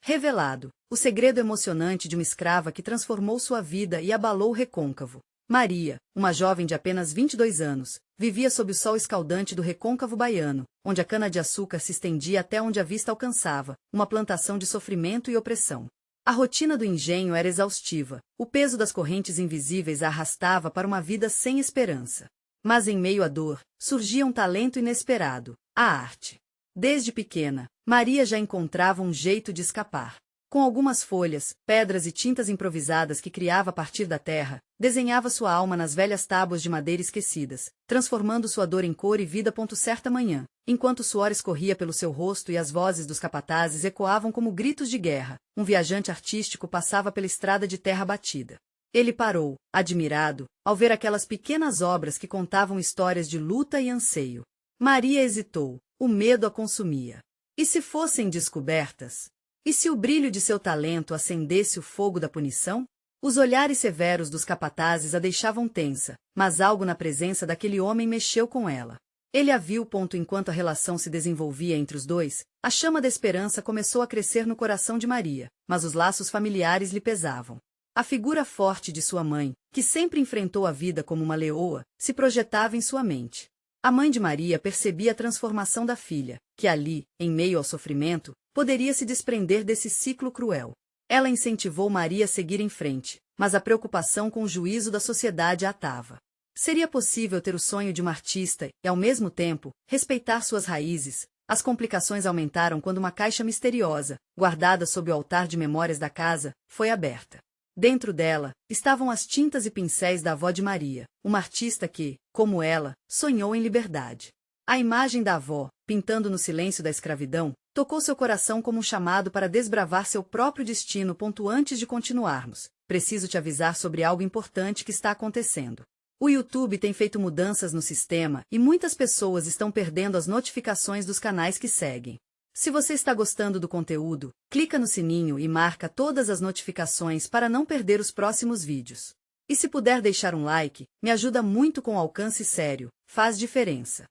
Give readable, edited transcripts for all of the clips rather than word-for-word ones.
Revelado, o segredo emocionante de uma escrava que transformou sua vida e abalou o Recôncavo. Maria, uma jovem de apenas 22 anos, vivia sob o sol escaldante do Recôncavo baiano, onde a cana-de-açúcar se estendia até onde a vista alcançava, uma plantação de sofrimento e opressão. A rotina do engenho era exaustiva, o peso das correntes invisíveis a arrastava para uma vida sem esperança. Mas em meio à dor, surgia um talento inesperado, a arte. Desde pequena, Maria já encontrava um jeito de escapar. Com algumas folhas, pedras e tintas improvisadas que criava a partir da terra, desenhava sua alma nas velhas tábuas de madeira esquecidas, transformando sua dor em cor e vida. Certa manhã, enquanto o suor escorria pelo seu rosto e as vozes dos capatazes ecoavam como gritos de guerra, um viajante artístico passava pela estrada de terra batida. Ele parou, admirado, ao ver aquelas pequenas obras que contavam histórias de luta e anseio. Maria hesitou, o medo a consumia. E se fossem descobertas? E se o brilho de seu talento acendesse o fogo da punição? Os olhares severos dos capatazes a deixavam tensa, mas algo na presença daquele homem mexeu com ela. Ele a viu. Enquanto a relação se desenvolvia entre os dois, a chama da esperança começou a crescer no coração de Maria, mas os laços familiares lhe pesavam. A figura forte de sua mãe, que sempre enfrentou a vida como uma leoa, se projetava em sua mente. A mãe de Maria percebia a transformação da filha, que ali, em meio ao sofrimento, poderia se desprender desse ciclo cruel. Ela incentivou Maria a seguir em frente, mas a preocupação com o juízo da sociedade a atava. Seria possível ter o sonho de uma artista e, ao mesmo tempo, respeitar suas raízes? As complicações aumentaram quando uma caixa misteriosa, guardada sob o altar de memórias da casa, foi aberta. Dentro dela, estavam as tintas e pincéis da avó de Maria, uma artista que, como ela, sonhou em liberdade. A imagem da avó, pintando no silêncio da escravidão, tocou seu coração como um chamado para desbravar seu próprio destino. Antes de continuarmos, preciso te avisar sobre algo importante que está acontecendo. O YouTube tem feito mudanças no sistema e muitas pessoas estão perdendo as notificações dos canais que seguem. Se você está gostando do conteúdo, clica no sininho e marca todas as notificações para não perder os próximos vídeos. E se puder deixar um like, me ajuda muito com alcance sério, faz diferença.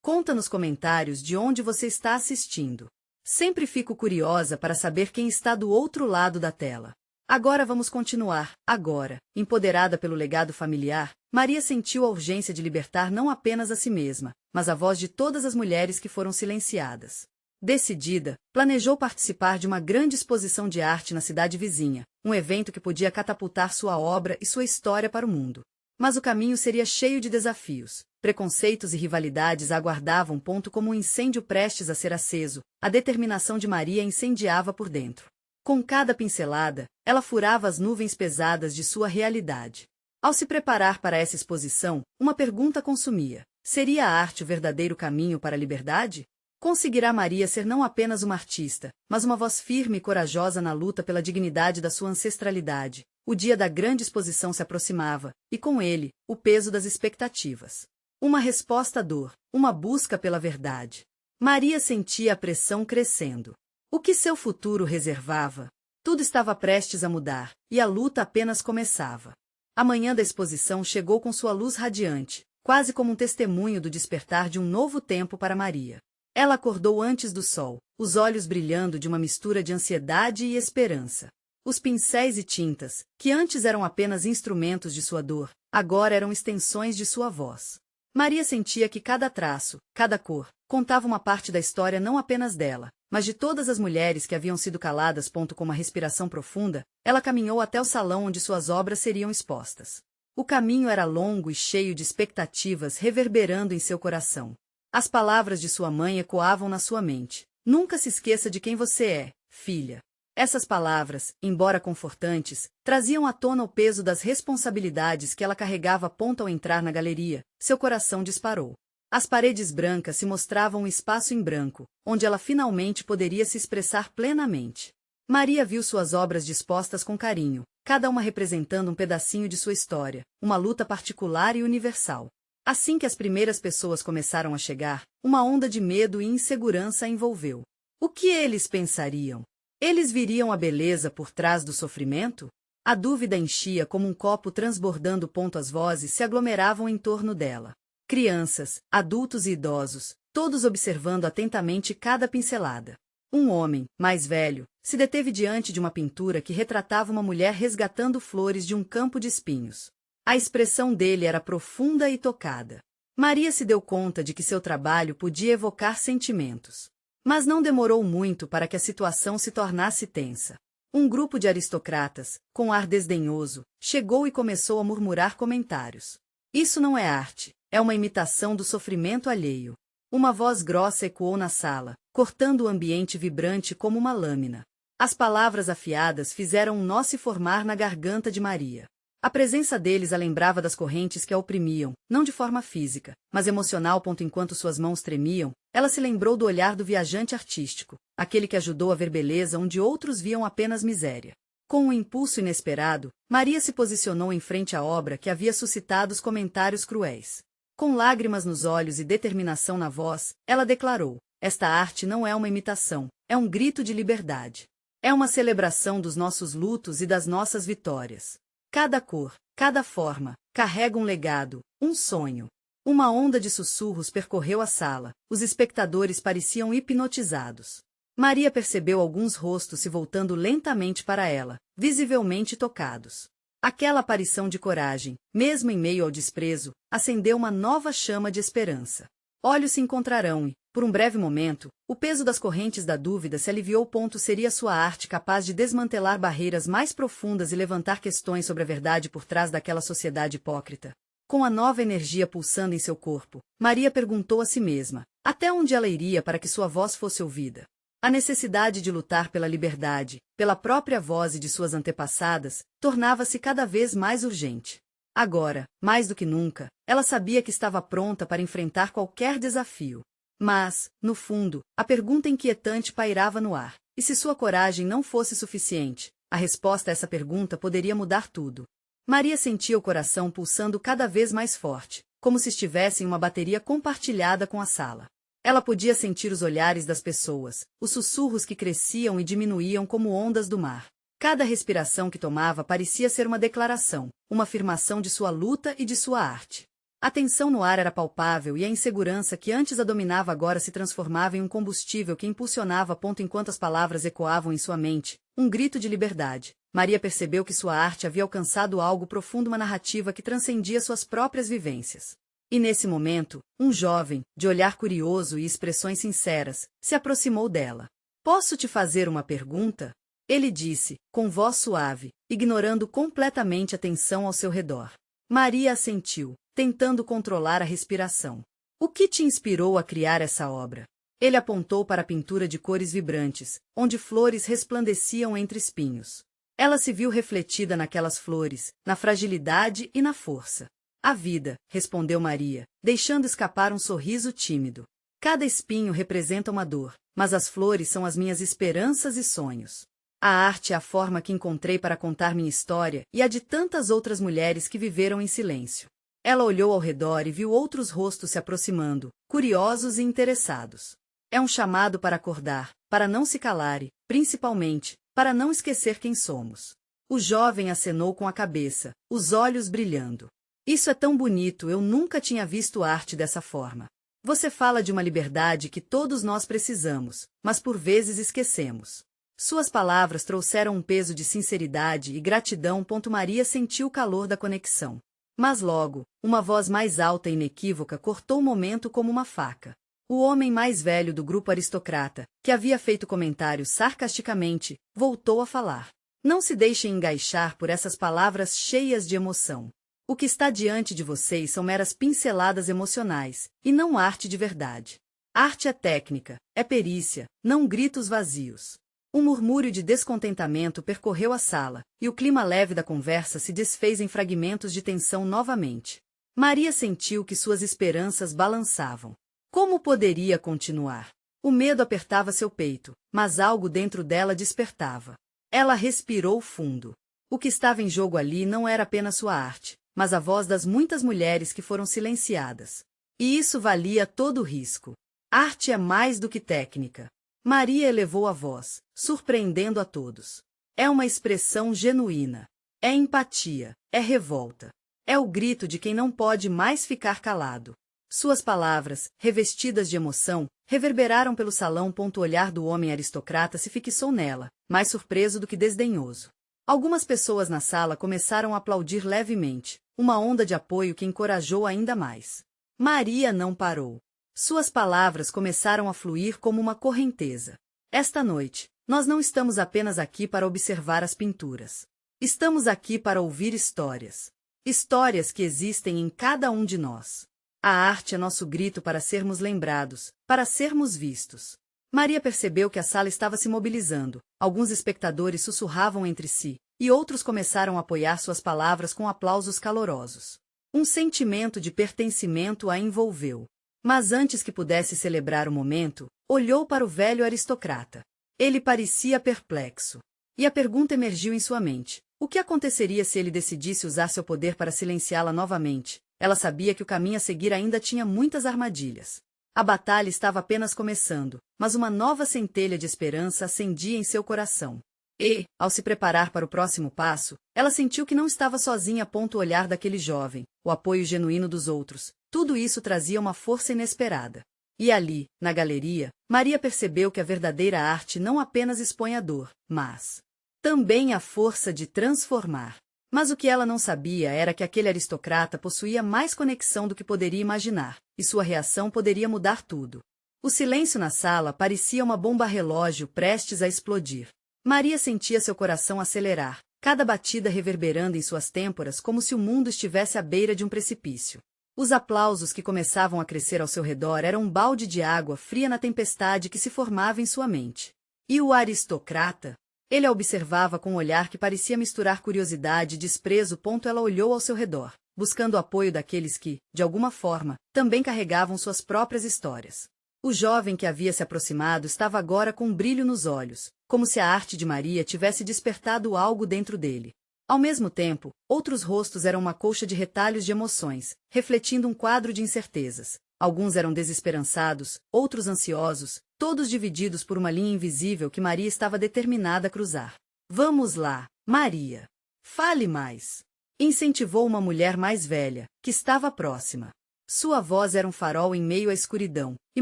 Conta nos comentários de onde você está assistindo. Sempre fico curiosa para saber quem está do outro lado da tela. Agora vamos continuar. Agora, empoderada pelo legado familiar, Maria sentiu a urgência de libertar não apenas a si mesma, mas a voz de todas as mulheres que foram silenciadas. Decidida, planejou participar de uma grande exposição de arte na cidade vizinha, um evento que podia catapultar sua obra e sua história para o mundo. Mas o caminho seria cheio de desafios. Preconceitos e rivalidades a aguardavam. Como um incêndio prestes a ser aceso, a determinação de Maria incendiava por dentro. Com cada pincelada, ela furava as nuvens pesadas de sua realidade. Ao se preparar para essa exposição, uma pergunta consumia: seria a arte o verdadeiro caminho para a liberdade? Conseguirá Maria ser não apenas uma artista, mas uma voz firme e corajosa na luta pela dignidade da sua ancestralidade? O dia da grande exposição se aproximava, e com ele, o peso das expectativas. Uma resposta à dor, uma busca pela verdade. Maria sentia a pressão crescendo. O que seu futuro reservava? Tudo estava prestes a mudar, e a luta apenas começava. A manhã da exposição chegou com sua luz radiante, quase como um testemunho do despertar de um novo tempo para Maria. Ela acordou antes do sol, os olhos brilhando de uma mistura de ansiedade e esperança. Os pincéis e tintas, que antes eram apenas instrumentos de sua dor, agora eram extensões de sua voz. Maria sentia que cada traço, cada cor, contava uma parte da história não apenas dela, mas de todas as mulheres que haviam sido caladas. Com uma respiração profunda, ela caminhou até o salão onde suas obras seriam expostas. O caminho era longo e cheio de expectativas reverberando em seu coração. As palavras de sua mãe ecoavam na sua mente. Nunca se esqueça de quem você é, filha. Essas palavras, embora confortantes, traziam à tona o peso das responsabilidades que ela carregava. Ao entrar na galeria, seu coração disparou. As paredes brancas se mostravam um espaço em branco, onde ela finalmente poderia se expressar plenamente. Maria viu suas obras dispostas com carinho, cada uma representando um pedacinho de sua história, uma luta particular e universal. Assim que as primeiras pessoas começaram a chegar, uma onda de medo e insegurança a envolveu. O que eles pensariam? Eles viriam a beleza por trás do sofrimento? A dúvida enchia como um copo transbordando. As vozes se aglomeravam em torno dela. Crianças, adultos e idosos, todos observando atentamente cada pincelada. Um homem, mais velho, se deteve diante de uma pintura que retratava uma mulher resgatando flores de um campo de espinhos. A expressão dele era profunda e tocada. Maria se deu conta de que seu trabalho podia evocar sentimentos. Mas não demorou muito para que a situação se tornasse tensa. Um grupo de aristocratas, com ar desdenhoso, chegou e começou a murmurar comentários. Isso não é arte, é uma imitação do sofrimento alheio. Uma voz grossa ecoou na sala, cortando o ambiente vibrante como uma lâmina. As palavras afiadas fizeram um nó se formar na garganta de Maria. A presença deles a lembrava das correntes que a oprimiam, não de forma física, mas emocional. Enquanto suas mãos tremiam, ela se lembrou do olhar do viajante artístico, aquele que ajudou a ver beleza onde outros viam apenas miséria. Com um impulso inesperado, Maria se posicionou em frente à obra que havia suscitado os comentários cruéis. Com lágrimas nos olhos e determinação na voz, ela declarou: esta arte não é uma imitação, é um grito de liberdade. É uma celebração dos nossos lutos e das nossas vitórias. Cada cor, cada forma, carrega um legado, um sonho. Uma onda de sussurros percorreu a sala, os espectadores pareciam hipnotizados. Maria percebeu alguns rostos se voltando lentamente para ela, visivelmente tocados. Aquela aparição de coragem, mesmo em meio ao desprezo, acendeu uma nova chama de esperança. Olhos se encontrarão e, por um breve momento, o peso das correntes da dúvida se aliviou. Seria sua arte capaz de desmantelar barreiras mais profundas e levantar questões sobre a verdade por trás daquela sociedade hipócrita? Com a nova energia pulsando em seu corpo, Maria perguntou a si mesma, até onde ela iria para que sua voz fosse ouvida? A necessidade de lutar pela liberdade, pela própria voz e de suas antepassadas, tornava-se cada vez mais urgente. Agora, mais do que nunca, ela sabia que estava pronta para enfrentar qualquer desafio. Mas, no fundo, a pergunta inquietante pairava no ar. E se sua coragem não fosse suficiente? A resposta a essa pergunta poderia mudar tudo. Maria sentia o coração pulsando cada vez mais forte, como se estivesse em uma bateria compartilhada com a sala. Ela podia sentir os olhares das pessoas, os sussurros que cresciam e diminuíam como ondas do mar. Cada respiração que tomava parecia ser uma declaração, uma afirmação de sua luta e de sua arte. A tensão no ar era palpável e a insegurança que antes a dominava agora se transformava em um combustível que impulsionava. Enquanto as palavras ecoavam em sua mente, um grito de liberdade, Maria percebeu que sua arte havia alcançado algo profundo, uma narrativa que transcendia suas próprias vivências. E nesse momento, um jovem, de olhar curioso e expressões sinceras, se aproximou dela. Posso te fazer uma pergunta? Ele disse, com voz suave, ignorando completamente a tensão ao seu redor. Maria assentiu, tentando controlar a respiração. O que te inspirou a criar essa obra? Ele apontou para a pintura de cores vibrantes, onde flores resplandeciam entre espinhos. Ela se viu refletida naquelas flores, na fragilidade e na força. A vida, respondeu Maria, deixando escapar um sorriso tímido. Cada espinho representa uma dor, mas as flores são as minhas esperanças e sonhos. A arte é a forma que encontrei para contar minha história e a de tantas outras mulheres que viveram em silêncio. Ela olhou ao redor e viu outros rostos se aproximando, curiosos e interessados. É um chamado para acordar, para não se calar e, principalmente, para não esquecer quem somos. O jovem acenou com a cabeça, os olhos brilhando. Isso é tão bonito, eu nunca tinha visto arte dessa forma. Você fala de uma liberdade que todos nós precisamos, mas por vezes esquecemos. Suas palavras trouxeram um peso de sinceridade e gratidão. Maria sentiu o calor da conexão. Mas logo, uma voz mais alta e inequívoca cortou o momento como uma faca. O homem mais velho do grupo aristocrata, que havia feito comentários sarcasticamente, voltou a falar. Não se deixem engaixar por essas palavras cheias de emoção. O que está diante de vocês são meras pinceladas emocionais, e não arte de verdade. Arte é técnica, é perícia, não gritos vazios. Um murmúrio de descontentamento percorreu a sala, e o clima leve da conversa se desfez em fragmentos de tensão novamente. Maria sentiu que suas esperanças balançavam. Como poderia continuar? O medo apertava seu peito, mas algo dentro dela despertava. Ela respirou fundo. O que estava em jogo ali não era apenas sua arte, mas a voz das muitas mulheres que foram silenciadas. E isso valia todo o risco. Arte é mais do que técnica. Maria elevou a voz, surpreendendo a todos. É uma expressão genuína. É empatia, é revolta. É o grito de quem não pode mais ficar calado. Suas palavras, revestidas de emoção, reverberaram pelo salão. O olhar do homem aristocrata se fixou nela, mais surpreso do que desdenhoso. Algumas pessoas na sala começaram a aplaudir levemente, uma onda de apoio que encorajou ainda mais. Maria não parou. Suas palavras começaram a fluir como uma correnteza. Esta noite, nós não estamos apenas aqui para observar as pinturas. Estamos aqui para ouvir histórias. Histórias que existem em cada um de nós. A arte é nosso grito para sermos lembrados, para sermos vistos. Maria percebeu que a sala estava se mobilizando, alguns espectadores sussurravam entre si, e outros começaram a apoiar suas palavras com aplausos calorosos. Um sentimento de pertencimento a envolveu. Mas antes que pudesse celebrar o momento, olhou para o velho aristocrata. Ele parecia perplexo. E a pergunta emergiu em sua mente. O que aconteceria se ele decidisse usar seu poder para silenciá-la novamente? Ela sabia que o caminho a seguir ainda tinha muitas armadilhas. A batalha estava apenas começando, mas uma nova centelha de esperança acendia em seu coração. E, ao se preparar para o próximo passo, ela sentiu que não estava sozinha. O olhar daquele jovem, o apoio genuíno dos outros, tudo isso trazia uma força inesperada. E ali, na galeria, Maria percebeu que a verdadeira arte não apenas expõe a dor, mas também a força de transformar. Mas o que ela não sabia era que aquele aristocrata possuía mais conexão do que poderia imaginar, e sua reação poderia mudar tudo. O silêncio na sala parecia uma bomba-relógio prestes a explodir. Maria sentia seu coração acelerar, cada batida reverberando em suas têmporas como se o mundo estivesse à beira de um precipício. Os aplausos que começavam a crescer ao seu redor eram um balde de água fria na tempestade que se formava em sua mente. E o aristocrata? Ele a observava com um olhar que parecia misturar curiosidade e desprezo. Ela olhou ao seu redor, buscando o apoio daqueles que, de alguma forma, também carregavam suas próprias histórias. O jovem que havia se aproximado estava agora com um brilho nos olhos, como se a arte de Maria tivesse despertado algo dentro dele. Ao mesmo tempo, outros rostos eram uma colcha de retalhos de emoções, refletindo um quadro de incertezas. Alguns eram desesperançados, outros ansiosos, todos divididos por uma linha invisível que Maria estava determinada a cruzar. Vamos lá, Maria. Fale mais. Incentivou uma mulher mais velha, que estava próxima. Sua voz era um farol em meio à escuridão, e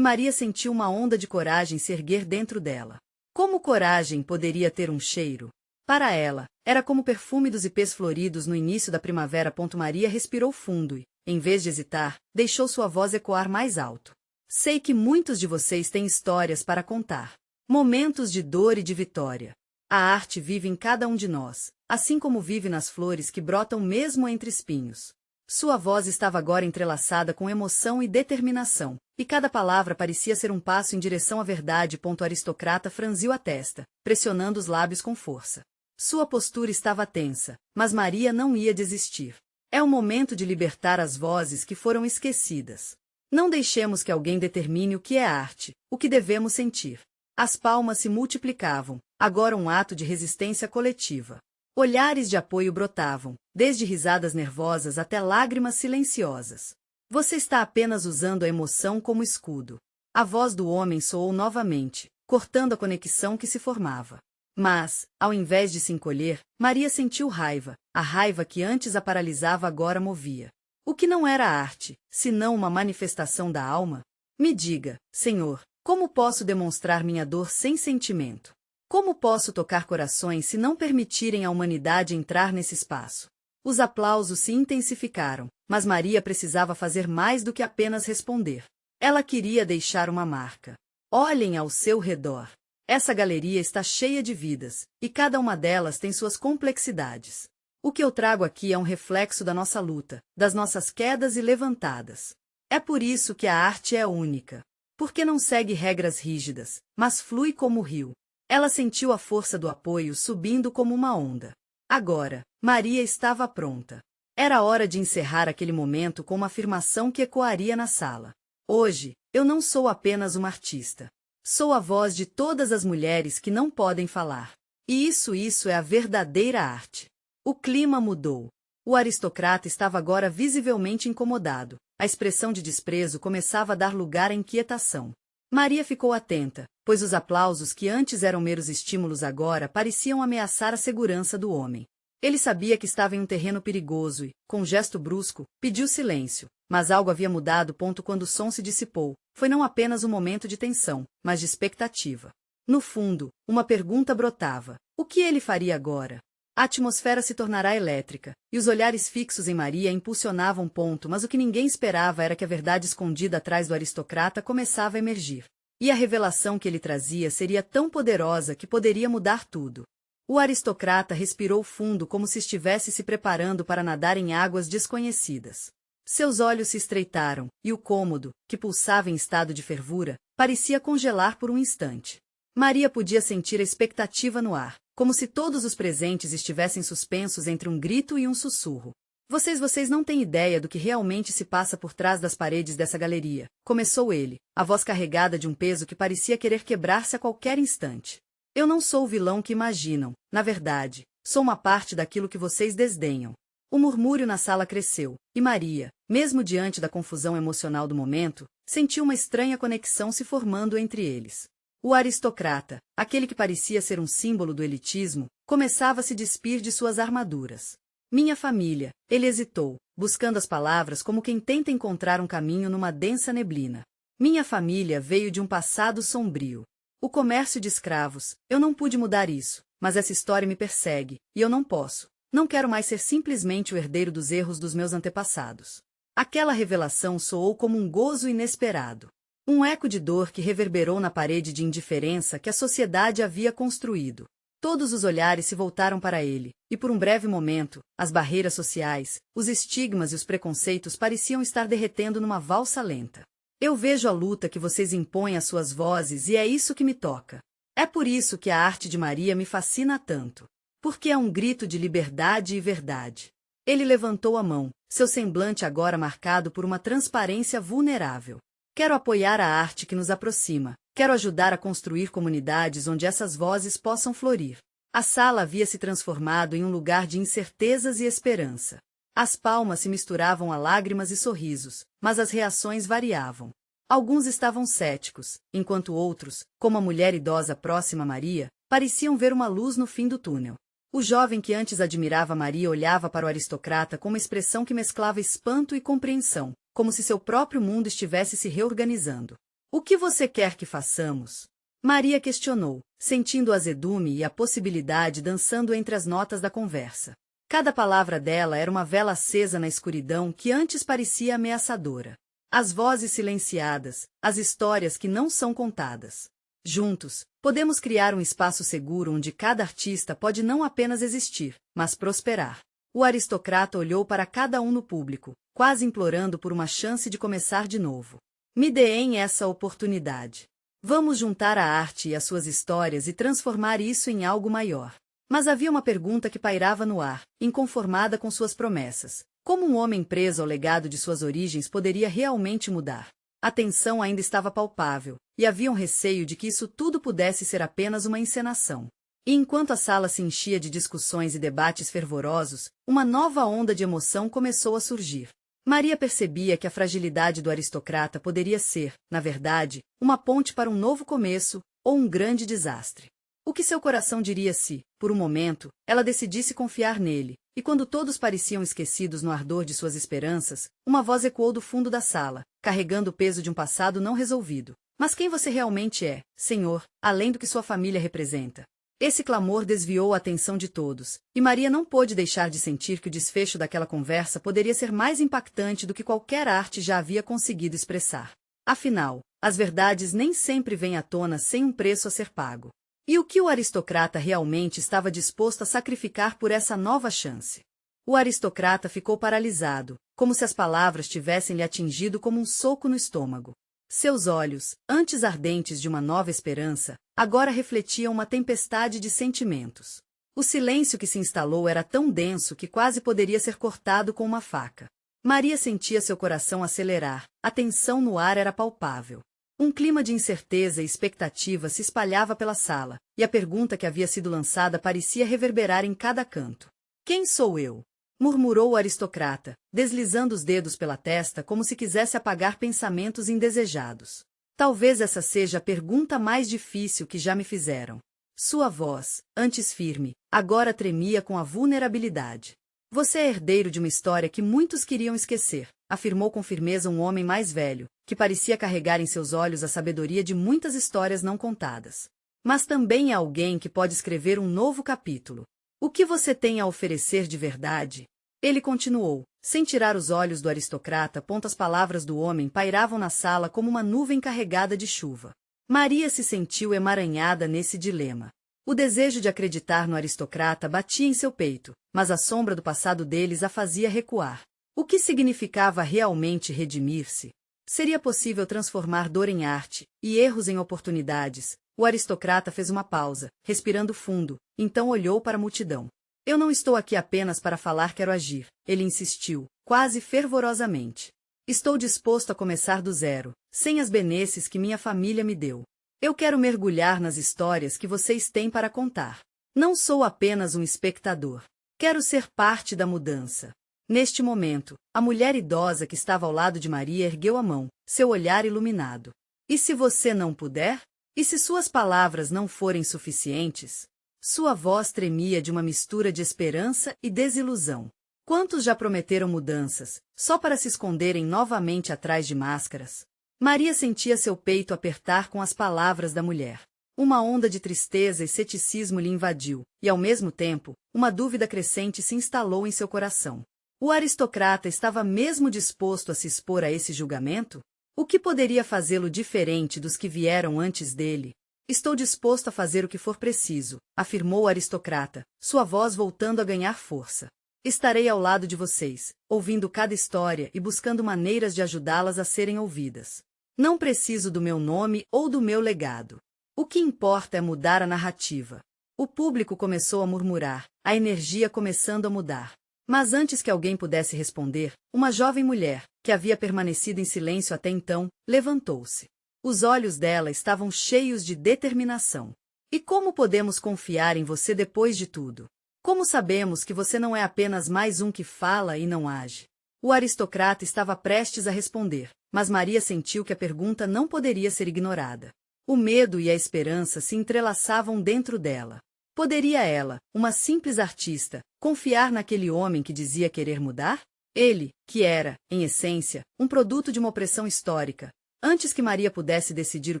Maria sentiu uma onda de coragem se erguer dentro dela. Como coragem poderia ter um cheiro? Para ela, era como o perfume dos ipês floridos no início da primavera. Maria respirou fundo e, em vez de hesitar, deixou sua voz ecoar mais alto. Sei que muitos de vocês têm histórias para contar. Momentos de dor e de vitória. A arte vive em cada um de nós, assim como vive nas flores que brotam mesmo entre espinhos. Sua voz estava agora entrelaçada com emoção e determinação, e cada palavra parecia ser um passo em direção à verdade. O aristocrata franziu a testa, pressionando os lábios com força. Sua postura estava tensa, mas Maria não ia desistir. É o momento de libertar as vozes que foram esquecidas. Não deixemos que alguém determine o que é arte, o que devemos sentir. As palmas se multiplicavam, agora um ato de resistência coletiva. Olhares de apoio brotavam, desde risadas nervosas até lágrimas silenciosas. Você está apenas usando a emoção como escudo. A voz do homem soou novamente, cortando a conexão que se formava. Mas, ao invés de se encolher, Maria sentiu raiva, a raiva que antes a paralisava agora movia. O que não era arte, senão uma manifestação da alma? Me diga, Senhor, como posso demonstrar minha dor sem sentimento? Como posso tocar corações se não permitirem à humanidade entrar nesse espaço? Os aplausos se intensificaram, mas Maria precisava fazer mais do que apenas responder. Ela queria deixar uma marca. Olhem ao seu redor. Essa galeria está cheia de vidas, e cada uma delas tem suas complexidades. O que eu trago aqui é um reflexo da nossa luta, das nossas quedas e levantadas. É por isso que a arte é única. Porque não segue regras rígidas, mas flui como o rio. Ela sentiu a força do apoio subindo como uma onda. Agora, Maria estava pronta. Era hora de encerrar aquele momento com uma afirmação que ecoaria na sala. Hoje, eu não sou apenas uma artista. Sou a voz de todas as mulheres que não podem falar. E isso é a verdadeira arte. O clima mudou. O aristocrata estava agora visivelmente incomodado. A expressão de desprezo começava a dar lugar à inquietação. Maria ficou atenta, pois os aplausos que antes eram meros estímulos agora pareciam ameaçar a segurança do homem. Ele sabia que estava em um terreno perigoso e, com um gesto brusco, pediu silêncio. Mas algo havia mudado. Quando o som se dissipou, foi não apenas um momento de tensão, mas de expectativa. No fundo, uma pergunta brotava. O que ele faria agora? A atmosfera se tornará elétrica, e os olhares fixos em Maria impulsionavam ponto, mas o que ninguém esperava era que a verdade escondida atrás do aristocrata começava a emergir. E a revelação que ele trazia seria tão poderosa que poderia mudar tudo. O aristocrata respirou fundo como se estivesse se preparando para nadar em águas desconhecidas. Seus olhos se estreitaram, e o cômodo, que pulsava em estado de fervura, parecia congelar por um instante. Maria podia sentir a expectativa no ar, como se todos os presentes estivessem suspensos entre um grito e um sussurro. Vocês não têm ideia do que realmente se passa por trás das paredes dessa galeria, começou ele, a voz carregada de um peso que parecia querer quebrar-se a qualquer instante. Eu não sou o vilão que imaginam, na verdade, sou uma parte daquilo que vocês desdenham. O murmúrio na sala cresceu, e Maria, mesmo diante da confusão emocional do momento, sentiu uma estranha conexão se formando entre eles. O aristocrata, aquele que parecia ser um símbolo do elitismo, começava a se despir de suas armaduras. Minha família, ele hesitou, buscando as palavras como quem tenta encontrar um caminho numa densa neblina. Minha família veio de um passado sombrio. O comércio de escravos, eu não pude mudar isso, mas essa história me persegue, e eu não posso. Não quero mais ser simplesmente o herdeiro dos erros dos meus antepassados. Aquela revelação soou como um gozo inesperado. Um eco de dor que reverberou na parede de indiferença que a sociedade havia construído. Todos os olhares se voltaram para ele, e por um breve momento, as barreiras sociais, os estigmas e os preconceitos pareciam estar derretendo numa valsa lenta. Eu vejo a luta que vocês impõem às suas vozes e é isso que me toca. É por isso que a arte de Maria me fascina tanto. Porque é um grito de liberdade e verdade. Ele levantou a mão, seu semblante agora marcado por uma transparência vulnerável. Quero apoiar a arte que nos aproxima, quero ajudar a construir comunidades onde essas vozes possam florir. A sala havia se transformado em um lugar de incertezas e esperança. As palmas se misturavam a lágrimas e sorrisos, mas as reações variavam. Alguns estavam céticos, enquanto outros, como a mulher idosa próxima a Maria, pareciam ver uma luz no fim do túnel. O jovem que antes admirava Maria olhava para o aristocrata com uma expressão que mesclava espanto e compreensão, como se seu próprio mundo estivesse se reorganizando. O que você quer que façamos? Maria questionou, sentindo o azedume e a possibilidade dançando entre as notas da conversa. Cada palavra dela era uma vela acesa na escuridão que antes parecia ameaçadora. As vozes silenciadas, as histórias que não são contadas. Juntos, podemos criar um espaço seguro onde cada artista pode não apenas existir, mas prosperar. O aristocrata olhou para cada um no público, quase implorando por uma chance de começar de novo. Me deem essa oportunidade. Vamos juntar a arte e as suas histórias e transformar isso em algo maior. Mas havia uma pergunta que pairava no ar, inconformada com suas promessas. Como um homem preso ao legado de suas origens poderia realmente mudar? A tensão ainda estava palpável, e havia um receio de que isso tudo pudesse ser apenas uma encenação. E enquanto a sala se enchia de discussões e debates fervorosos, uma nova onda de emoção começou a surgir. Maria percebia que a fragilidade do aristocrata poderia ser, na verdade, uma ponte para um novo começo, ou um grande desastre. O que seu coração diria se, por um momento, ela decidisse confiar nele, e quando todos pareciam esquecidos no ardor de suas esperanças, uma voz ecoou do fundo da sala, carregando o peso de um passado não resolvido. Mas quem você realmente é, Senhor, além do que sua família representa? Esse clamor desviou a atenção de todos, e Maria não pôde deixar de sentir que o desfecho daquela conversa poderia ser mais impactante do que qualquer arte já havia conseguido expressar. Afinal, as verdades nem sempre vêm à tona sem um preço a ser pago. E o que o aristocrata realmente estava disposto a sacrificar por essa nova chance? O aristocrata ficou paralisado, como se as palavras tivessem lhe atingido como um soco no estômago. Seus olhos, antes ardentes de uma nova esperança, agora refletiam uma tempestade de sentimentos. O silêncio que se instalou era tão denso que quase poderia ser cortado com uma faca. Maria sentia seu coração acelerar, a tensão no ar era palpável. Um clima de incerteza e expectativa se espalhava pela sala, e a pergunta que havia sido lançada parecia reverberar em cada canto. Quem sou eu? Murmurou o aristocrata, deslizando os dedos pela testa como se quisesse apagar pensamentos indesejados. Talvez essa seja a pergunta mais difícil que já me fizeram. Sua voz, antes firme, agora tremia com a vulnerabilidade. Você é herdeiro de uma história que muitos queriam esquecer, afirmou com firmeza um homem mais velho, que parecia carregar em seus olhos a sabedoria de muitas histórias não contadas. mas também é alguém que pode escrever um novo capítulo. O que você tem a oferecer de verdade? Ele continuou, sem tirar os olhos do aristocrata. As palavras do homem pairavam na sala como uma nuvem carregada de chuva. Maria se sentiu emaranhada nesse dilema. O desejo de acreditar no aristocrata batia em seu peito, mas a sombra do passado deles a fazia recuar. O que significava realmente redimir-se? Seria possível transformar dor em arte, e erros em oportunidades? O aristocrata fez uma pausa, respirando fundo, então olhou para a multidão. Eu não estou aqui apenas para falar, quero agir, ele insistiu, quase fervorosamente. Estou disposto a começar do zero, sem as benesses que minha família me deu. Eu quero mergulhar nas histórias que vocês têm para contar. Não sou apenas um espectador. Quero ser parte da mudança. Neste momento, a mulher idosa que estava ao lado de Maria ergueu a mão, seu olhar iluminado. E se você não puder? E se suas palavras não forem suficientes? Sua voz tremia de uma mistura de esperança e desilusão. Quantos já prometeram mudanças, só para se esconderem novamente atrás de máscaras? Maria sentia seu peito apertar com as palavras da mulher. Uma onda de tristeza e ceticismo lhe invadiu, e ao mesmo tempo, uma dúvida crescente se instalou em seu coração. O aristocrata estava mesmo disposto a se expor a esse julgamento? O que poderia fazê-lo diferente dos que vieram antes dele? Estou disposto a fazer o que for preciso, afirmou o aristocrata, sua voz voltando a ganhar força. Estarei ao lado de vocês, ouvindo cada história e buscando maneiras de ajudá-las a serem ouvidas. Não preciso do meu nome ou do meu legado. O que importa é mudar a narrativa. O público começou a murmurar, a energia começando a mudar. Mas antes que alguém pudesse responder, uma jovem mulher, que havia permanecido em silêncio até então, levantou-se. Os olhos dela estavam cheios de determinação. E como podemos confiar em você depois de tudo? Como sabemos que você não é apenas mais um que fala e não age? O aristocrata estava prestes a responder, mas Maria sentiu que a pergunta não poderia ser ignorada. O medo e a esperança se entrelaçavam dentro dela. Poderia ela, uma simples artista, confiar naquele homem que dizia querer mudar? Ele, que era, em essência, um produto de uma opressão histórica. Antes que Maria pudesse decidir o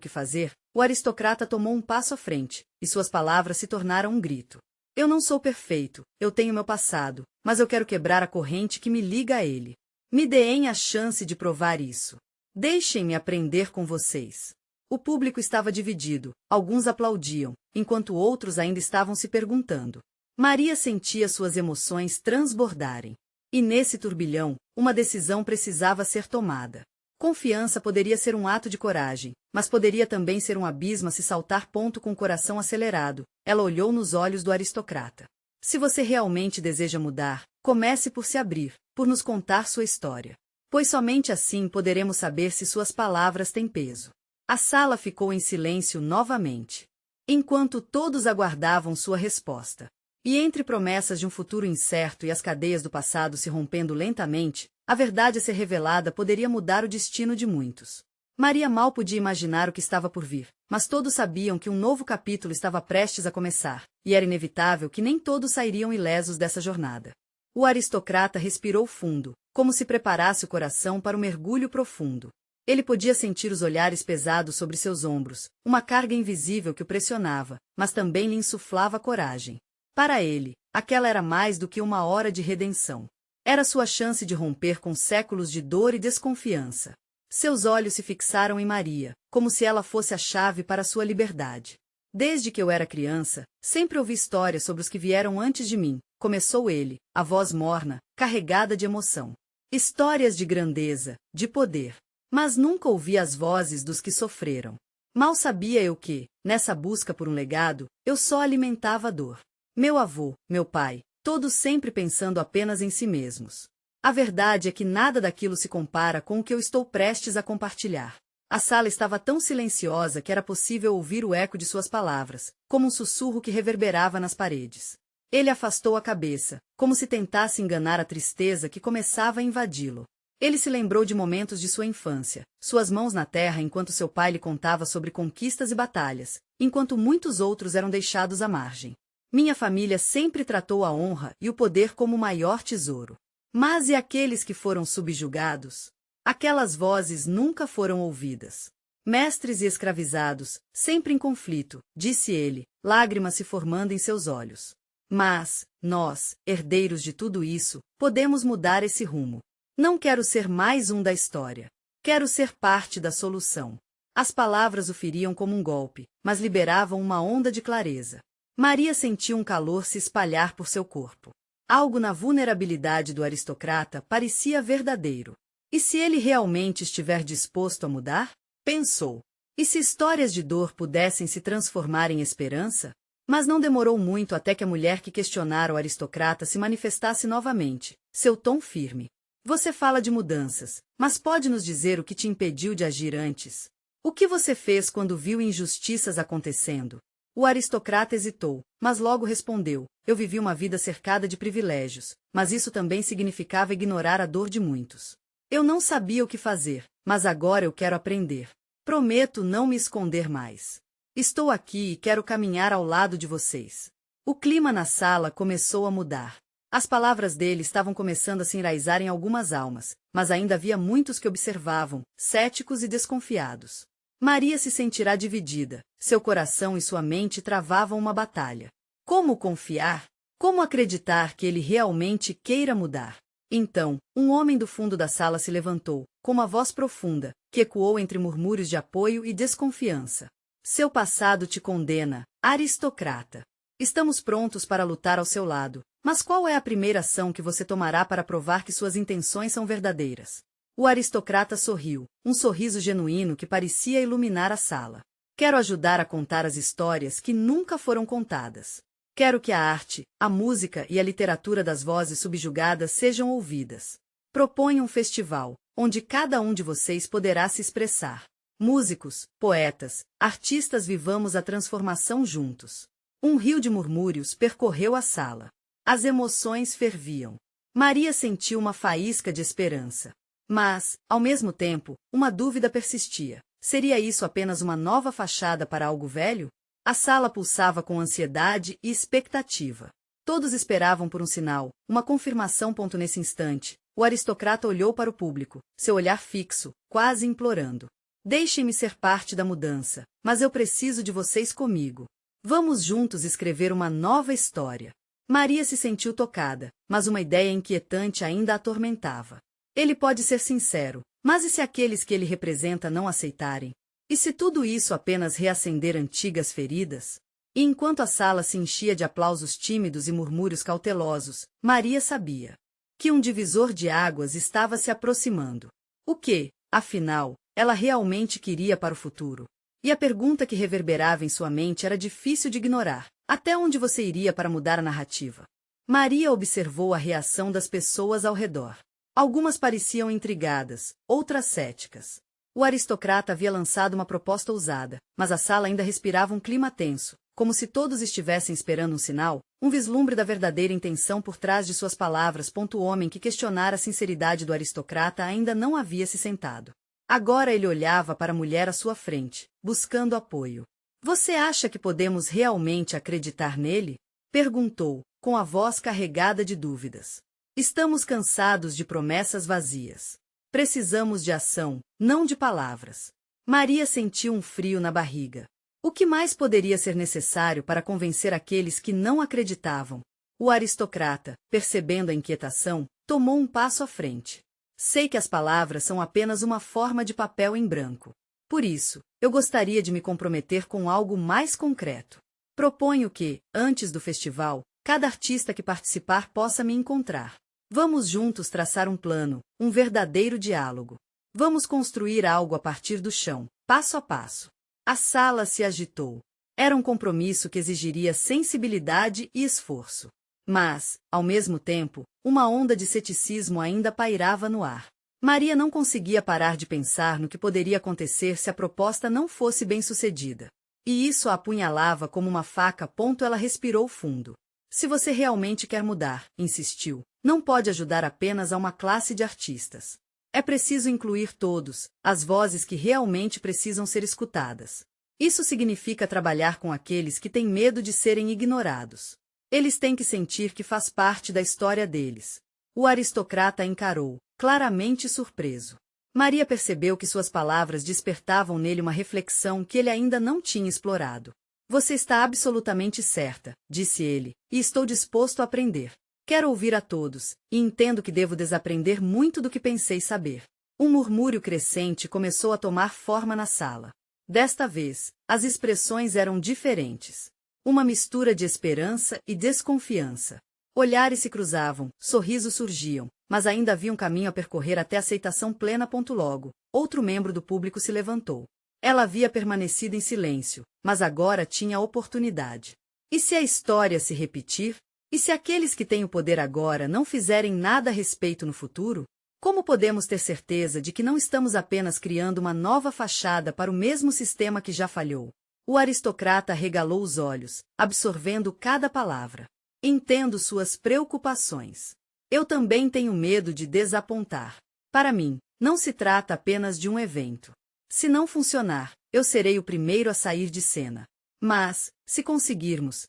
que fazer, o aristocrata tomou um passo à frente, e suas palavras se tornaram um grito. Eu não sou perfeito, eu tenho meu passado, mas eu quero quebrar a corrente que me liga a ele. Me deem a chance de provar isso. Deixem-me aprender com vocês. O público estava dividido, alguns aplaudiam, enquanto outros ainda estavam se perguntando. Maria sentia suas emoções transbordarem. E nesse turbilhão, uma decisão precisava ser tomada. Confiança poderia ser um ato de coragem, mas poderia também ser um abismo a se saltar. Com o coração acelerado, ela olhou nos olhos do aristocrata. Se você realmente deseja mudar, comece por se abrir, por nos contar sua história. Pois somente assim poderemos saber se suas palavras têm peso. A sala ficou em silêncio novamente, enquanto todos aguardavam sua resposta. E entre promessas de um futuro incerto e as cadeias do passado se rompendo lentamente, a verdade a ser revelada poderia mudar o destino de muitos. Maria mal podia imaginar o que estava por vir, mas todos sabiam que um novo capítulo estava prestes a começar, e era inevitável que nem todos sairiam ilesos dessa jornada. O aristocrata respirou fundo, como se preparasse o coração para um mergulho profundo. Ele podia sentir os olhares pesados sobre seus ombros, uma carga invisível que o pressionava, mas também lhe insuflava coragem. Para ele, aquela era mais do que uma hora de redenção. Era sua chance de romper com séculos de dor e desconfiança. Seus olhos se fixaram em Maria, como se ela fosse a chave para sua liberdade. Desde que eu era criança, sempre ouvi histórias sobre os que vieram antes de mim, começou ele, a voz morna, carregada de emoção. Histórias de grandeza, de poder. Mas nunca ouvi as vozes dos que sofreram. Mal sabia eu que, nessa busca por um legado, eu só alimentava a dor. Meu avô, meu pai, todos sempre pensando apenas em si mesmos. A verdade é que nada daquilo se compara com o que eu estou prestes a compartilhar. A sala estava tão silenciosa que era possível ouvir o eco de suas palavras, como um sussurro que reverberava nas paredes. Ele afastou a cabeça, como se tentasse enganar a tristeza que começava a invadi-lo. Ele se lembrou de momentos de sua infância, suas mãos na terra enquanto seu pai lhe contava sobre conquistas e batalhas, enquanto muitos outros eram deixados à margem. Minha família sempre tratou a honra e o poder como o maior tesouro. Mas e aqueles que foram subjugados? Aquelas vozes nunca foram ouvidas. Mestres e escravizados, sempre em conflito, disse ele, lágrimas se formando em seus olhos. Mas, nós, herdeiros de tudo isso, podemos mudar esse rumo. Não quero ser mais um da história. Quero ser parte da solução. As palavras o feriam como um golpe, mas liberavam uma onda de clareza. Maria sentiu um calor se espalhar por seu corpo. Algo na vulnerabilidade do aristocrata parecia verdadeiro. E se ele realmente estiver disposto a mudar? Pensou. E se histórias de dor pudessem se transformar em esperança? Mas não demorou muito até que a mulher que questionara o aristocrata se manifestasse novamente, seu tom firme. Você fala de mudanças, mas pode nos dizer o que te impediu de agir antes? O que você fez quando viu injustiças acontecendo? O aristocrata hesitou, mas logo respondeu, eu vivi uma vida cercada de privilégios, mas isso também significava ignorar a dor de muitos. Eu não sabia o que fazer, mas agora eu quero aprender. Prometo não me esconder mais. Estou aqui e quero caminhar ao lado de vocês. O clima na sala começou a mudar. As palavras dele estavam começando a se enraizar em algumas almas, mas ainda havia muitos que observavam, céticos e desconfiados. Maria se sentirá dividida, seu coração e sua mente travavam uma batalha. Como confiar? Como acreditar que ele realmente queira mudar? Então, um homem do fundo da sala se levantou, com uma voz profunda, que ecoou entre murmúrios de apoio e desconfiança. Seu passado te condena, aristocrata. Estamos prontos para lutar ao seu lado, mas qual é a primeira ação que você tomará para provar que suas intenções são verdadeiras? O aristocrata sorriu, um sorriso genuíno que parecia iluminar a sala. Quero ajudar a contar as histórias que nunca foram contadas. Quero que a arte, a música e a literatura das vozes subjugadas sejam ouvidas. Proponho um festival, onde cada um de vocês poderá se expressar. Músicos, poetas, artistas, vivamos a transformação juntos. Um rio de murmúrios percorreu a sala. As emoções ferviam. Maria sentiu uma faísca de esperança. Mas, ao mesmo tempo, uma dúvida persistia. Seria isso apenas uma nova fachada para algo velho? A sala pulsava com ansiedade e expectativa. Todos esperavam por um sinal, uma confirmação. Nesse instante, o aristocrata olhou para o público, seu olhar fixo, quase implorando. Deixem-me ser parte da mudança, mas eu preciso de vocês comigo. Vamos juntos escrever uma nova história. Maria se sentiu tocada, mas uma ideia inquietante ainda a atormentava. Ele pode ser sincero, mas e se aqueles que ele representa não aceitarem? E se tudo isso apenas reacender antigas feridas? E enquanto a sala se enchia de aplausos tímidos e murmúrios cautelosos, Maria sabia que um divisor de águas estava se aproximando. O que, afinal, ela realmente queria para o futuro? E a pergunta que reverberava em sua mente era difícil de ignorar. Até onde você iria para mudar a narrativa? Maria observou a reação das pessoas ao redor. Algumas pareciam intrigadas, outras céticas. O aristocrata havia lançado uma proposta ousada, mas a sala ainda respirava um clima tenso, como se todos estivessem esperando um sinal, um vislumbre da verdadeira intenção por trás de suas palavras. O homem que questionara a sinceridade do aristocrata ainda não havia se sentado. Agora ele olhava para a mulher à sua frente, buscando apoio. Você acha que podemos realmente acreditar nele? Perguntou, com a voz carregada de dúvidas. Estamos cansados de promessas vazias. Precisamos de ação, não de palavras. Maria sentiu um frio na barriga. O que mais poderia ser necessário para convencer aqueles que não acreditavam? O aristocrata, percebendo a inquietação, tomou um passo à frente. Sei que as palavras são apenas uma forma de papel em branco. Por isso, eu gostaria de me comprometer com algo mais concreto. Proponho que, antes do festival, cada artista que participar possa me encontrar. Vamos juntos traçar um plano, um verdadeiro diálogo. Vamos construir algo a partir do chão, passo a passo. A sala se agitou. Era um compromisso que exigiria sensibilidade e esforço. Mas, ao mesmo tempo, uma onda de ceticismo ainda pairava no ar. Maria não conseguia parar de pensar no que poderia acontecer se a proposta não fosse bem-sucedida. E isso a apunhalava como uma faca. Ela respirou fundo. Se você realmente quer mudar, insistiu, não pode ajudar apenas a uma classe de artistas. É preciso incluir todos, as vozes que realmente precisam ser escutadas. Isso significa trabalhar com aqueles que têm medo de serem ignorados. Eles têm que sentir que faz parte da história deles. O aristocrata encarou, claramente surpreso. Maria percebeu que suas palavras despertavam nele uma reflexão que ele ainda não tinha explorado. Você está absolutamente certa, disse ele, e estou disposto a aprender. Quero ouvir a todos, e entendo que devo desaprender muito do que pensei saber. Um murmúrio crescente começou a tomar forma na sala. Desta vez, as expressões eram diferentes. Uma mistura de esperança e desconfiança. Olhares se cruzavam, sorrisos surgiam, mas ainda havia um caminho a percorrer até a aceitação plena. Logo, outro membro do público se levantou. Ela havia permanecido em silêncio, mas agora tinha a oportunidade. E se a história se repetir? E se aqueles que têm o poder agora não fizerem nada a respeito no futuro? Como podemos ter certeza de que não estamos apenas criando uma nova fachada para o mesmo sistema que já falhou? O aristocrata arregalou os olhos, absorvendo cada palavra. Entendo suas preocupações. Eu também tenho medo de desapontar. Para mim, não se trata apenas de um evento. Se não funcionar, eu serei o primeiro a sair de cena. Mas, se conseguirmos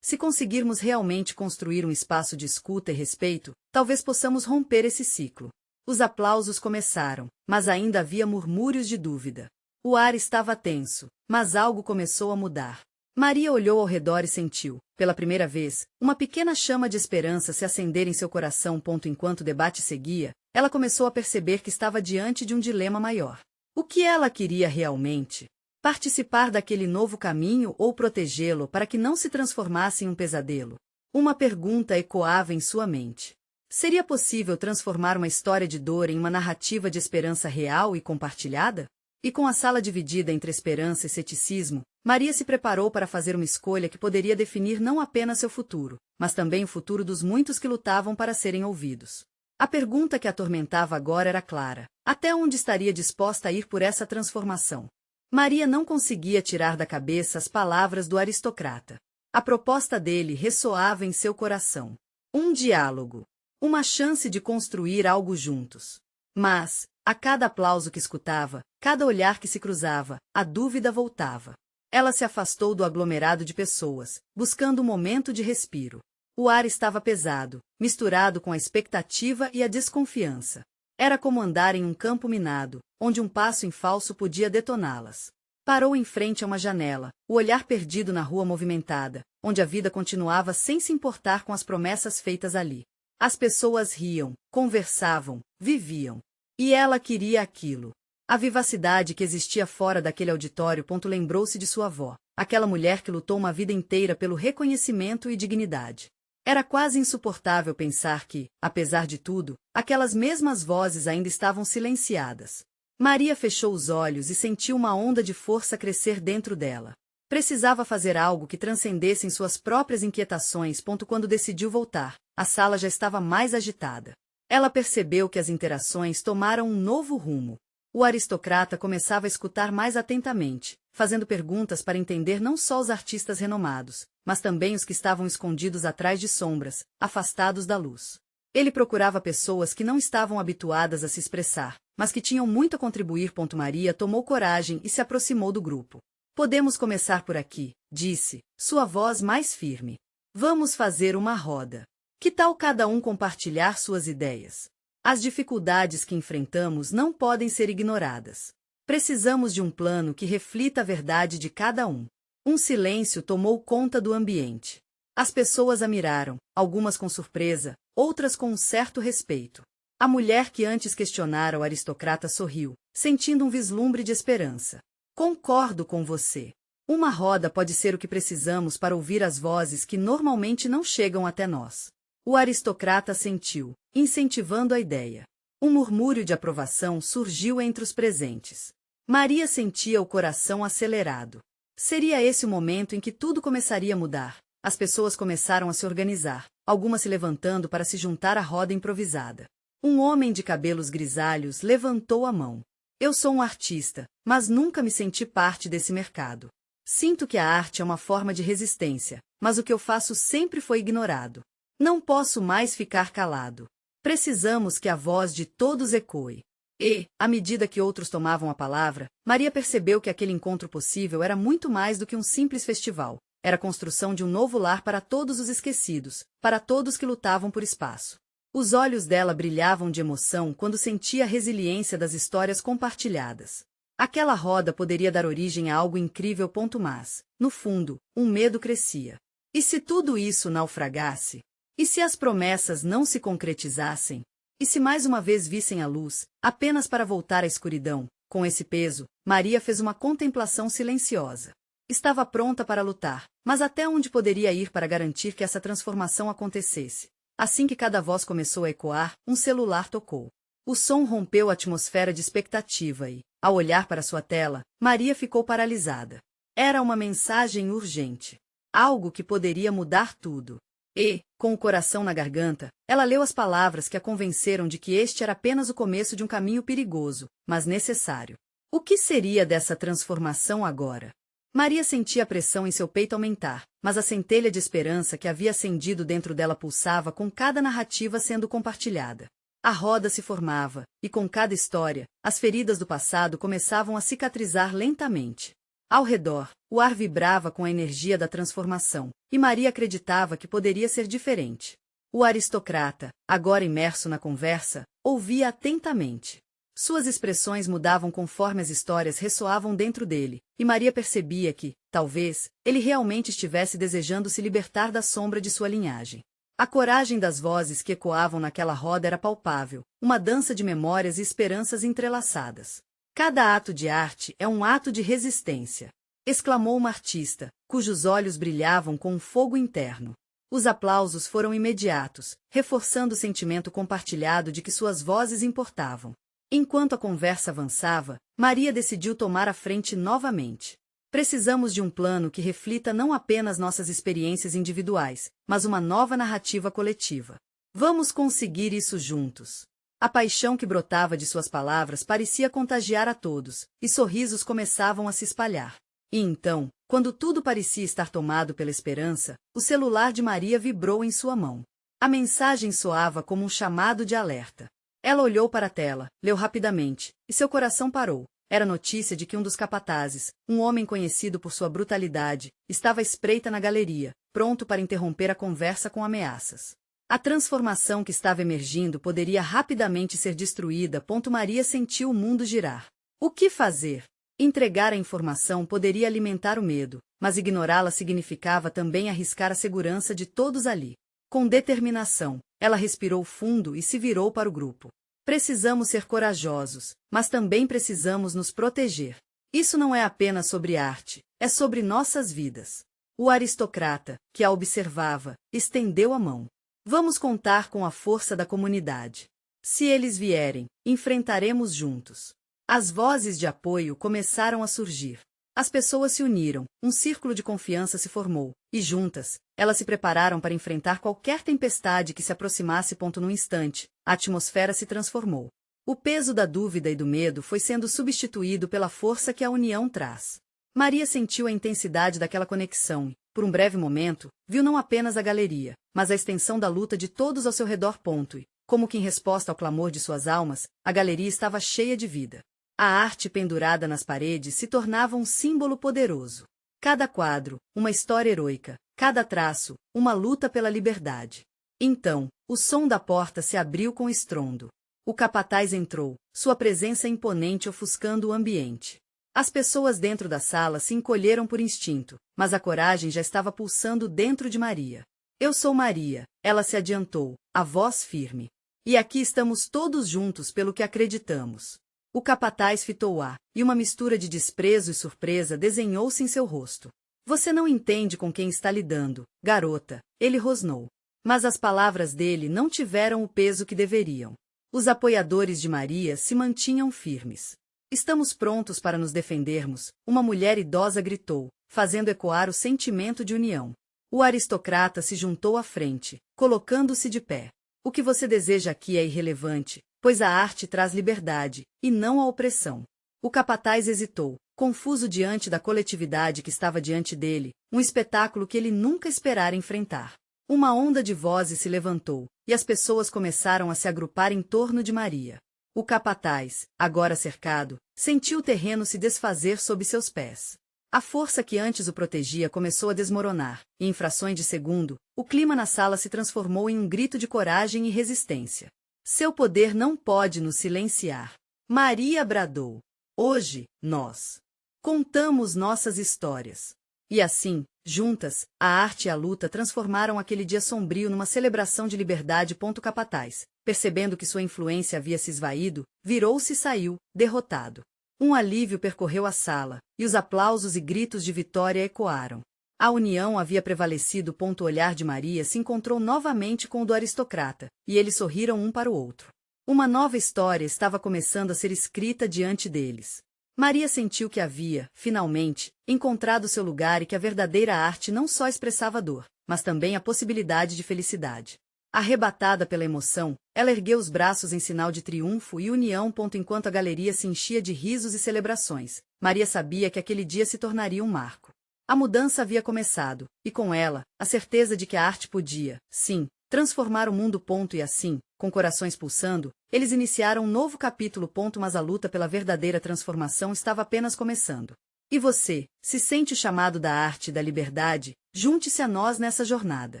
realmente construir um espaço de escuta e respeito, talvez possamos romper esse ciclo. Os aplausos começaram, mas ainda havia murmúrios de dúvida. O ar estava tenso, mas algo começou a mudar. Maria olhou ao redor e sentiu, pela primeira vez, uma pequena chama de esperança se acender em seu coração. Enquanto o debate seguia, ela começou a perceber que estava diante de um dilema maior. O que ela queria realmente? Participar daquele novo caminho ou protegê-lo para que não se transformasse em um pesadelo? Uma pergunta ecoava em sua mente. Seria possível transformar uma história de dor em uma narrativa de esperança real e compartilhada? E com a sala dividida entre esperança e ceticismo, Maria se preparou para fazer uma escolha que poderia definir não apenas seu futuro, mas também o futuro dos muitos que lutavam para serem ouvidos. A pergunta que a atormentava agora era clara: até onde estaria disposta a ir por essa transformação? Maria não conseguia tirar da cabeça as palavras do aristocrata. A proposta dele ressoava em seu coração. Um diálogo. Uma chance de construir algo juntos. Mas, a cada aplauso que escutava, cada olhar que se cruzava, a dúvida voltava. Ela se afastou do aglomerado de pessoas, buscando um momento de respiro. O ar estava pesado, misturado com a expectativa e a desconfiança. Era como andar em um campo minado, onde um passo em falso podia detoná-las. Parou em frente a uma janela, o olhar perdido na rua movimentada, onde a vida continuava sem se importar com as promessas feitas ali. As pessoas riam, conversavam, viviam. E ela queria aquilo. A vivacidade que existia fora daquele auditório. Lembrou-se de sua avó, aquela mulher que lutou uma vida inteira pelo reconhecimento e dignidade. Era quase insuportável pensar que, apesar de tudo, aquelas mesmas vozes ainda estavam silenciadas. Maria fechou os olhos e sentiu uma onda de força crescer dentro dela. Precisava fazer algo que transcendesse em suas próprias inquietações. Quando decidiu voltar, a sala já estava mais agitada. Ela percebeu que as interações tomaram um novo rumo. O aristocrata começava a escutar mais atentamente, fazendo perguntas para entender não só os artistas renomados, mas também os que estavam escondidos atrás de sombras, afastados da luz. Ele procurava pessoas que não estavam habituadas a se expressar, mas que tinham muito a contribuir. Maria tomou coragem e se aproximou do grupo. Podemos começar por aqui, disse, sua voz mais firme. Vamos fazer uma roda. Que tal cada um compartilhar suas ideias? As dificuldades que enfrentamos não podem ser ignoradas. Precisamos de um plano que reflita a verdade de cada um. Um silêncio tomou conta do ambiente. As pessoas a miraram, algumas com surpresa, outras com um certo respeito. A mulher que antes questionara o aristocrata sorriu, sentindo um vislumbre de esperança. Concordo com você. Uma roda pode ser o que precisamos para ouvir as vozes que normalmente não chegam até nós. O aristocrata assentiu, incentivando a ideia. Um murmúrio de aprovação surgiu entre os presentes. Maria sentia o coração acelerado. Seria esse o momento em que tudo começaria a mudar. As pessoas começaram a se organizar, algumas se levantando para se juntar à roda improvisada. Um homem de cabelos grisalhos levantou a mão. Eu sou um artista, mas nunca me senti parte desse mercado. Sinto que a arte é uma forma de resistência, mas o que eu faço sempre foi ignorado. Não posso mais ficar calado. Precisamos que a voz de todos ecoe. E, à medida que outros tomavam a palavra, Maria percebeu que aquele encontro possível era muito mais do que um simples festival. Era a construção de um novo lar para todos os esquecidos, para todos que lutavam por espaço. Os olhos dela brilhavam de emoção quando sentia a resiliência das histórias compartilhadas. Aquela roda poderia dar origem a algo incrível. Mas, no fundo, um medo crescia. E se tudo isso naufragasse? E se as promessas não se concretizassem? E se mais uma vez vissem a luz, apenas para voltar à escuridão? Com esse peso, Maria fez uma contemplação silenciosa. Estava pronta para lutar, mas até onde poderia ir para garantir que essa transformação acontecesse? Assim que cada voz começou a ecoar, um celular tocou. O som rompeu a atmosfera de expectativa e, ao olhar para sua tela, Maria ficou paralisada. Era uma mensagem urgente. Algo que poderia mudar tudo. E, com o coração na garganta, ela leu as palavras que a convenceram de que este era apenas o começo de um caminho perigoso, mas necessário. O que seria dessa transformação agora? Maria sentia a pressão em seu peito aumentar, mas a centelha de esperança que havia acendido dentro dela pulsava com cada narrativa sendo compartilhada. A roda se formava, e com cada história, as feridas do passado começavam a cicatrizar lentamente. Ao redor, o ar vibrava com a energia da transformação, e Maria acreditava que poderia ser diferente. O aristocrata, agora imerso na conversa, ouvia atentamente. Suas expressões mudavam conforme as histórias ressoavam dentro dele, e Maria percebia que, talvez, ele realmente estivesse desejando se libertar da sombra de sua linhagem. A coragem das vozes que ecoavam naquela roda era palpável, uma dança de memórias e esperanças entrelaçadas. Cada ato de arte é um ato de resistência, exclamou uma artista, cujos olhos brilhavam com um fogo interno. Os aplausos foram imediatos, reforçando o sentimento compartilhado de que suas vozes importavam. Enquanto a conversa avançava, Maria decidiu tomar a frente novamente. Precisamos de um plano que reflita não apenas nossas experiências individuais, mas uma nova narrativa coletiva. Vamos conseguir isso juntos. A paixão que brotava de suas palavras parecia contagiar a todos, e sorrisos começavam a se espalhar. E então, quando tudo parecia estar tomado pela esperança, o celular de Maria vibrou em sua mão. A mensagem soava como um chamado de alerta. Ela olhou para a tela, leu rapidamente, e seu coração parou. Era notícia de que um dos capatazes, um homem conhecido por sua brutalidade, estava à espreita na galeria, pronto para interromper a conversa com ameaças. A transformação que estava emergindo poderia rapidamente ser destruída. Maria sentiu o mundo girar. O que fazer? Entregar a informação poderia alimentar o medo, mas ignorá-la significava também arriscar a segurança de todos ali. Com determinação, ela respirou fundo e se virou para o grupo. Precisamos ser corajosos, mas também precisamos nos proteger. Isso não é apenas sobre arte, é sobre nossas vidas. O aristocrata, que a observava, estendeu a mão. Vamos contar com a força da comunidade. Se eles vierem, enfrentaremos juntos. As vozes de apoio começaram a surgir. As pessoas se uniram, um círculo de confiança se formou, e juntas, elas se prepararam para enfrentar qualquer tempestade que se aproximasse. Num instante, a atmosfera se transformou. O peso da dúvida e do medo foi sendo substituído pela força que a união traz. Maria sentiu a intensidade daquela conexão e, por um breve momento, viu não apenas a galeria, mas a extensão da luta de todos ao seu redor. E, como que em resposta ao clamor de suas almas, a galeria estava cheia de vida. A arte pendurada nas paredes se tornava um símbolo poderoso. Cada quadro, uma história heroica, cada traço, uma luta pela liberdade. Então, o som da porta se abriu com estrondo. O capataz entrou, sua presença imponente ofuscando o ambiente. As pessoas dentro da sala se encolheram por instinto, mas a coragem já estava pulsando dentro de Maria. Eu sou Maria, ela se adiantou, a voz firme. E aqui estamos todos juntos pelo que acreditamos. O capataz fitou-a, e uma mistura de desprezo e surpresa desenhou-se em seu rosto. Você não entende com quem está lidando, garota, ele rosnou. Mas as palavras dele não tiveram o peso que deveriam. Os apoiadores de Maria se mantinham firmes. Estamos prontos para nos defendermos, uma mulher idosa gritou, fazendo ecoar o sentimento de união. O aristocrata se juntou à frente, colocando-se de pé. O que você deseja aqui é irrelevante, pois a arte traz liberdade, e não a opressão. O capataz hesitou, confuso diante da coletividade que estava diante dele, um espetáculo que ele nunca esperara enfrentar. Uma onda de vozes se levantou, e as pessoas começaram a se agrupar em torno de Maria. O capataz, agora cercado, sentiu o terreno se desfazer sob seus pés. A força que antes o protegia começou a desmoronar, e em frações de segundo, o clima na sala se transformou em um grito de coragem e resistência. Seu poder não pode nos silenciar. Maria bradou. Hoje, nós contamos nossas histórias. E assim, juntas, a arte e a luta transformaram aquele dia sombrio numa celebração de liberdade. Capataz, percebendo que sua influência havia se esvaído, virou-se e saiu, derrotado. Um alívio percorreu a sala, e os aplausos e gritos de vitória ecoaram. A união havia prevalecido. O olhar de Maria se encontrou novamente com o do aristocrata, e eles sorriram um para o outro. Uma nova história estava começando a ser escrita diante deles. Maria sentiu que havia, finalmente, encontrado seu lugar e que a verdadeira arte não só expressava dor, mas também a possibilidade de felicidade. Arrebatada pela emoção, ela ergueu os braços em sinal de triunfo e união. Enquanto a galeria se enchia de risos e celebrações, Maria sabia que aquele dia se tornaria um marco. A mudança havia começado, e com ela, a certeza de que a arte podia, sim, transformar o mundo. E assim, com corações pulsando, eles iniciaram um novo capítulo. Mas a luta pela verdadeira transformação estava apenas começando. E você, se sente o chamado da arte e da liberdade, junte-se a nós nessa jornada.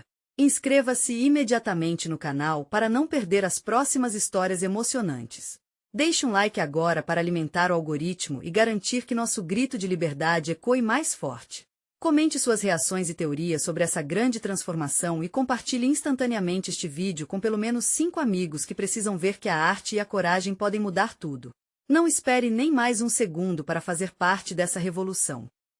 Inscreva-se imediatamente no canal para não perder as próximas histórias emocionantes. Deixe um like agora para alimentar o algoritmo e garantir que nosso grito de liberdade ecoe mais forte. Comente suas reações e teorias sobre essa grande transformação e compartilhe instantaneamente este vídeo com pelo menos 5 amigos que precisam ver que a arte e a coragem podem mudar tudo. Não espere nem mais um segundo para fazer parte dessa revolução.